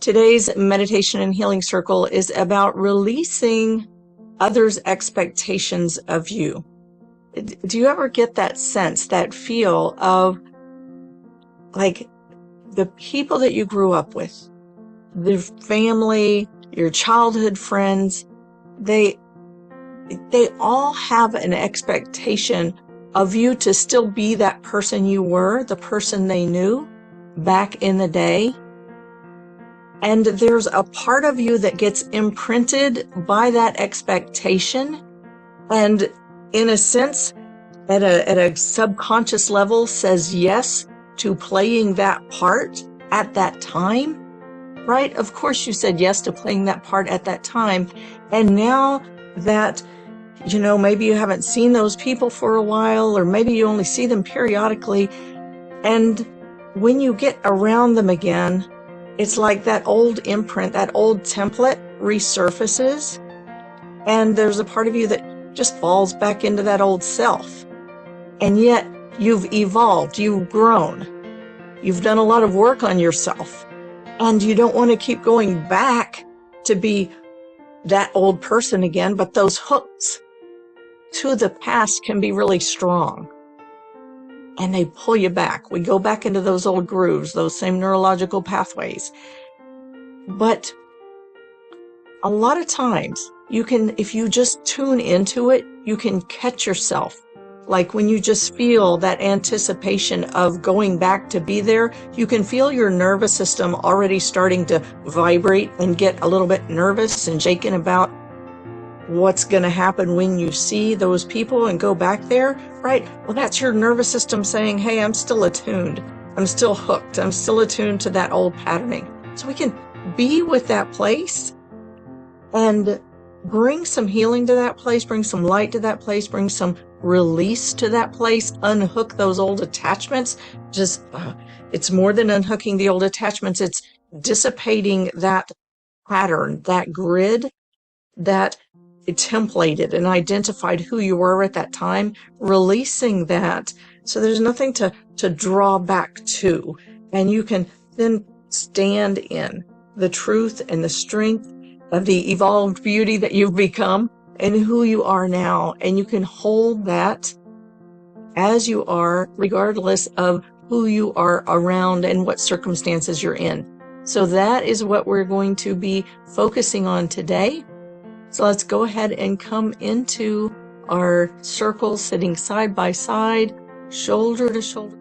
Today's meditation and healing circle is about releasing others' expectations of you. Do you ever get that sense, that feel of like the people that you grew up with, the family, your childhood friends, they all have an expectation of you to still be that person you were, the person they knew back in the day. And there's a part of you that gets imprinted by that expectation, and in a sense, at a subconscious level, says yes to playing that part at that time, right? Of course you said yes to playing that part at that time. And now that, maybe you haven't seen those people for a while, or maybe you only see them periodically, and when you get around them again, it's like that old imprint, that old template resurfaces, and there's a part of you that just falls back into that old self. And yet you've evolved, you've grown, you've done a lot of work on yourself, and you don't want to keep going back to be that old person again, but those hooks to the past can be really strong. And they pull you back. We go back into those old grooves, those same neurological pathways. But a lot of times, if you just tune into it, you can catch yourself. Like when you just feel that anticipation of going back to be there, you can feel your nervous system already starting to vibrate and get a little bit nervous and shaken about what's going to happen when you see those people and go back there, right? Well, that's your nervous system saying, hey, I'm still attuned. I'm still hooked. I'm still attuned to that old patterning. So we can be with that place and bring some healing to that place, bring some light to that place, bring some release to that place, unhook those old attachments. It's more than unhooking the old attachments. It's dissipating that pattern, that grid that it templated and identified who you were at that time, releasing that so there's nothing to draw back to. And you can then stand in the truth and the strength of the evolved beauty that you've become and who you are now. And you can hold that as you are, regardless of who you are around and what circumstances you're in. So that is what we're going to be focusing on today. So let's go ahead and come into our circle, sitting side by side, shoulder to shoulder.